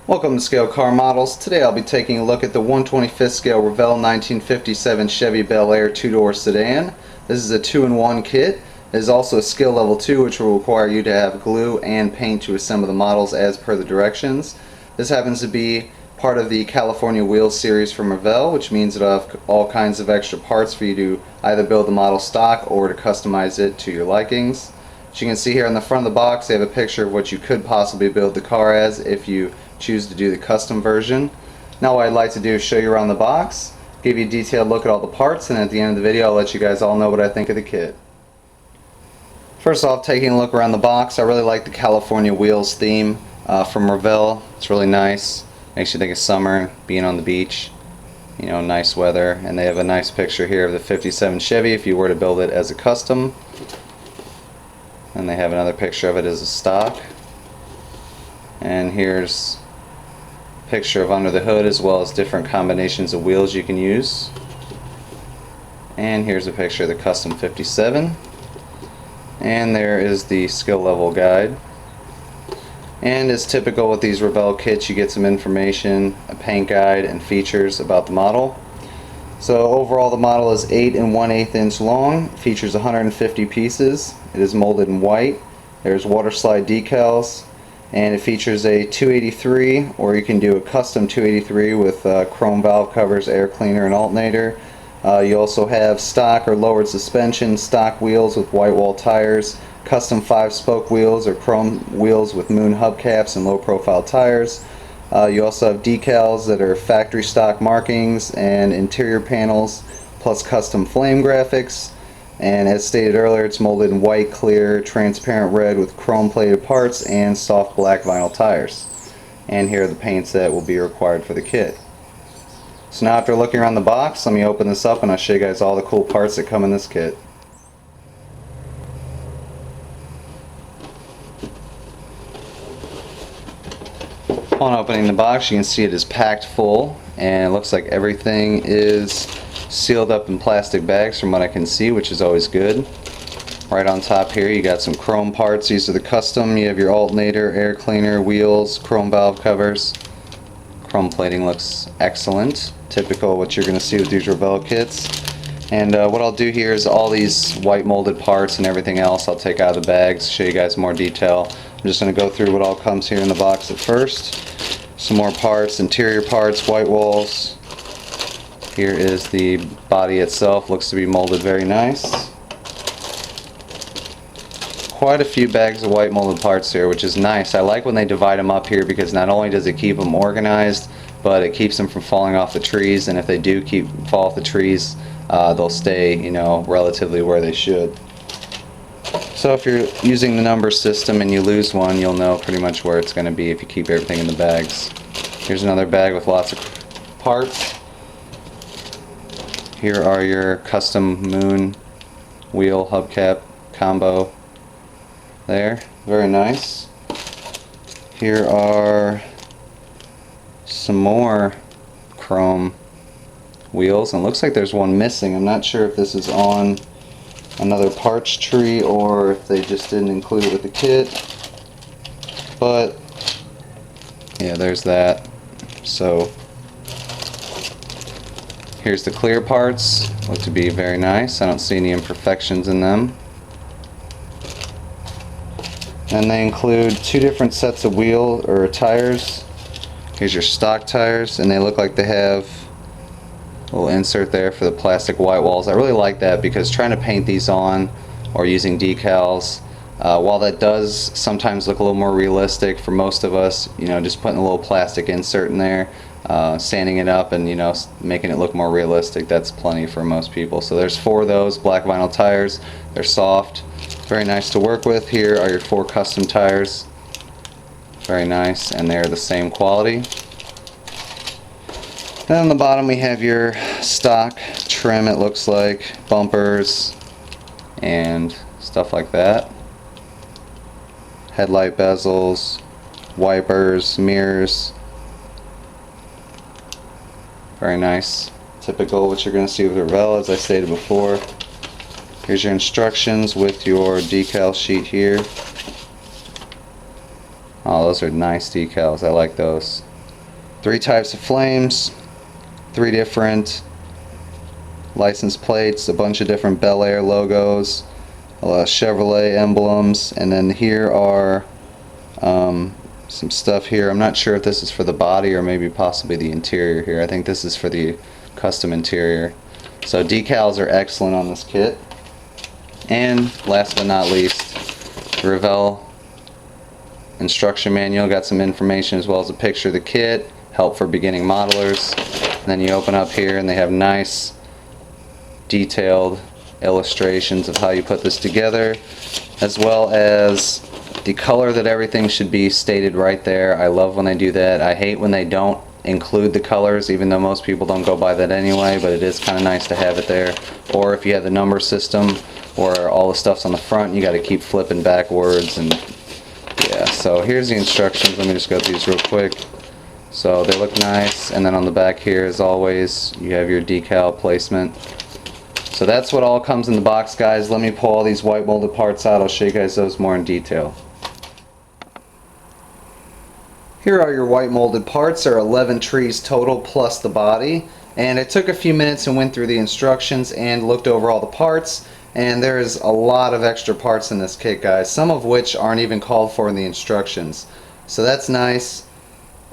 Welcome to Scale Car Models. Today I'll be taking a look at the 1/25th scale Revell 1957 Chevy Bel Air 2-door sedan. This is a 2-in-1 kit. It is also a skill level 2, which will require you to have glue and paint to assemble the models as per the directions. This happens to be part of the California Wheels series from Revell, which means it'll have all kinds of extra parts for you to either build the model stock or to customize it to your likings. As you can see here on the front of the box, they have a picture of what you could possibly build the car as if you choose to do the custom version. Now what I'd like to do is show you around the box, give you a detailed look at all the parts, and at the end of the video I'll let you guys all know what I think of the kit. First off, taking a look around the box, I really like the California Wheels theme from Revell. It's really nice. Makes you think of summer, being on the beach, you know, nice weather. And they have a nice picture here of the 57 Chevy if you were to build it as a custom. And they have another picture of it as a stock. And here's a picture of under the hood as well as different combinations of wheels you can use. And here's a picture of the custom 57. And there is the skill level guide. And as typical with these Revell kits, you get some information, a paint guide, and features about the model. So overall the model is 8 1/8 inch long, features 150 pieces. It is molded in white. There's water slide decals, and it features a 283, or you can do a custom 283 with chrome valve covers, air cleaner, and alternator. You also have stock or lowered suspension, stock wheels with white wall tires, custom 5-spoke wheels or chrome wheels with moon hubcaps and low profile tires. You also have decals that are factory stock markings and interior panels, plus custom flame graphics. And as stated earlier, it's molded in white, clear, transparent red with chrome plated parts and soft black vinyl tires. And here are the paints that will be required for the kit. So now after looking around the box, let me open this up and I'll show you guys all the cool parts that come in this kit. Upon opening the box, you can see it is packed full, and it looks like everything is sealed up in plastic bags from what I can see, which is always good. Right on top here you got some chrome parts. These are the custom. You have your alternator, air cleaner, wheels, chrome valve covers. Chrome plating looks excellent, typical of what you're going to see with these Revell kits. And what I'll do here is all these white molded parts and everything else I'll take out of the bags, show you guys more detail. I'm just going to go through what all comes here in the box at first. Some more parts, interior parts, white walls. Here is the body itself, looks to be molded very nice. Quite a few bags of white molded parts here, which is nice. I like when they divide them up here because not only does it keep them organized, but it keeps them from falling off the trees, and if they do fall off the trees, they'll stay, you know, relatively where they should. So if you're using the number system and you lose one, you'll know pretty much where it's going to be if you keep everything in the bags. Here's another bag with lots of parts. Here are your custom moon wheel hubcap combo there. Very nice. Here are some more chrome wheels, and it looks like there's one missing. I'm not sure if this is on another parts tree or if they just didn't include it with the kit, but yeah, there's that. So here's the clear parts, look to be very nice. I don't see any imperfections in them. And they include 2 different sets of wheel or tires. Here's your stock tires, and they look like they have a little insert there for the plastic white walls. I really like that because trying to paint these on or using decals, while that does sometimes look a little more realistic for most of us, you know, just putting a little plastic insert in there, sanding it up and, you know, making it look more realistic, that's plenty for most people. So there's 4 of those black vinyl tires. They're soft, very nice to work with. Here are your 4 custom tires, very nice, and they're the same quality. Then on the bottom we have your stock trim, it looks like, bumpers and stuff like that. Headlight bezels, wipers, mirrors. Very nice. Typical what you're going to see with Revell, as I stated before. Here's your instructions with your decal sheet here. Oh, those are nice decals. I like those. 3 types of flames, 3 different license plates, a bunch of different Bel Air logos, Chevrolet emblems, and then here are some stuff here. I'm not sure if this is for the body or maybe possibly the interior here. I think this is for the custom interior. So decals are excellent on this kit. And last but not least, Revell instruction manual. Got some information as well as a picture of the kit, help for beginning modelers. And then you open up here and they have nice detailed illustrations of how you put this together, as well as the color that everything should be stated right there. I love when they do that. I hate when they don't include the colors, even though most people don't go by that anyway, but it is kind of nice to have it there. Or if you have the number system or all the stuff's on the front, you got to keep flipping backwards. And yeah, so here's the instructions. Let me just go through these real quick. So they look nice, and then on the back here, as always, you have your decal placement. So that's what all comes in the box, guys. Let me pull all these white molded parts out. I'll show you guys those more in detail. Here are your white molded parts. There are 11 trees total plus the body. And I took a few minutes and went through the instructions and looked over all the parts. And there is a lot of extra parts in this kit, guys, some of which aren't even called for in the instructions. So that's nice.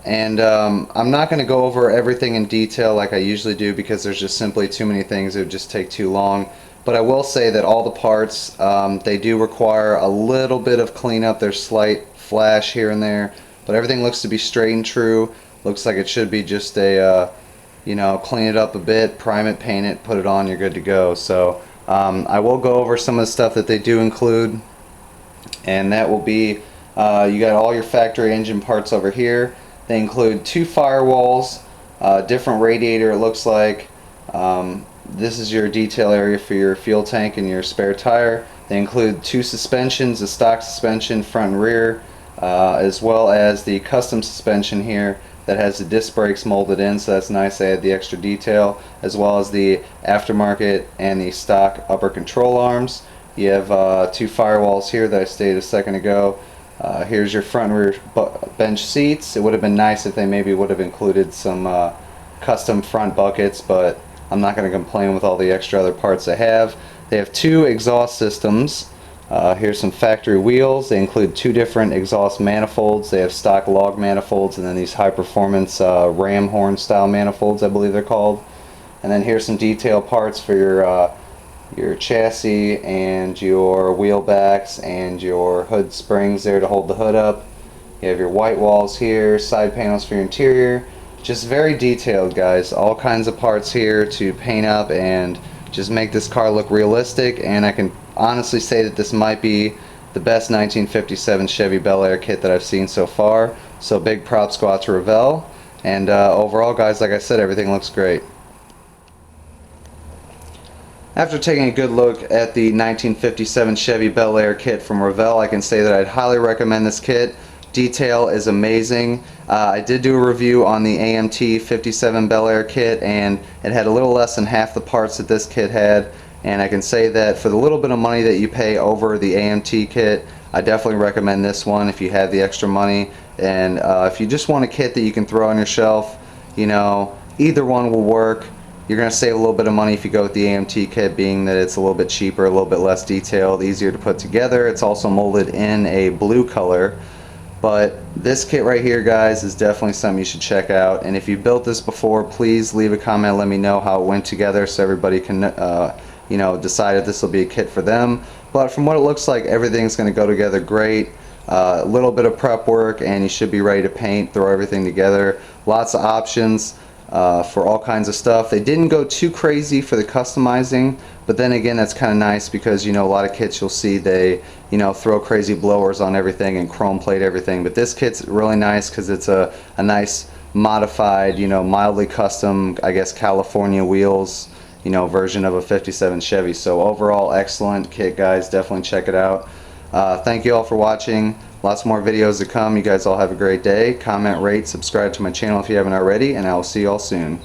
And I'm not going to go over everything in detail like I usually do because there's just simply too many things. It would just take too long. But I will say that all the parts, they do require a little bit of cleanup. There's slight flash here and there, but everything looks to be straight and true. Looks like it should be just a, you know, clean it up a bit, prime it, paint it, put it on, you're good to go. So I will go over some of the stuff that they do include, and that will be, you got all your factory engine parts over here. They include 2 firewalls, different radiator it looks like. This is your detail area for your fuel tank and your spare tire. They include 2 suspensions, a stock suspension front and rear, as well as the custom suspension here that has the disc brakes molded in, so that's nice. I had the extra detail, as well as the aftermarket and the stock upper control arms. You have 2 firewalls here that I stated a second ago. Here's your front and rear bench seats. It would have been nice if they maybe would have included some custom front buckets, but I'm not going to complain with all the extra other parts they have. They have 2 exhaust systems. Here's some factory wheels. They include 2 different exhaust manifolds. They have stock log manifolds and then these high performance ram horn style manifolds, I believe they're called. And then here's some detail parts for your chassis and your wheel backs and your hood springs there to hold the hood up. You have your white walls here, side panels for your interior. Just very detailed, guys. All kinds of parts here to paint up and just make this car look realistic. And I can honestly say that this might be the best 1957 Chevy Bel Air kit that I've seen so far. So big props go out to Revell. And overall, guys, like I said, everything looks great. After taking a good look at the 1957 Chevy Bel Air kit from Revell, I can say that I'd highly recommend this kit. Detail is amazing. I did do a review on the AMT 57 Bel Air kit, and it had a little less than half the parts that this kit had. And I can say that for the little bit of money that you pay over the AMT kit, I definitely recommend this one if you have the extra money. And if you just want a kit that you can throw on your shelf, you know, either one will work. You're going to save a little bit of money if you go with the AMT kit, being that it's a little bit cheaper, a little bit less detailed, easier to put together. It's also molded in a blue color. But this kit right here, guys, is definitely something you should check out. And if you built this before, please leave a comment, let me know how it went together so everybody can you know, decide if this will be a kit for them. But from what it looks like, everything's going to go together great. A little bit of prep work and you should be ready to paint, throw everything together. Lots of options for all kinds of stuff. They didn't go too crazy for the customizing, but then again, that's kind of nice because, you know, a lot of kits you'll see they, you know, throw crazy blowers on everything and chrome plate everything. But this kit's really nice because it's a nice modified, you know, mildly custom, I guess, California wheels, you know, version of a 57 Chevy. So overall, excellent kit, guys. Definitely check it out. Thank you all for watching. Lots more videos to come. You guys all have a great day. Comment, rate, subscribe to my channel if you haven't already, and I will see you all soon.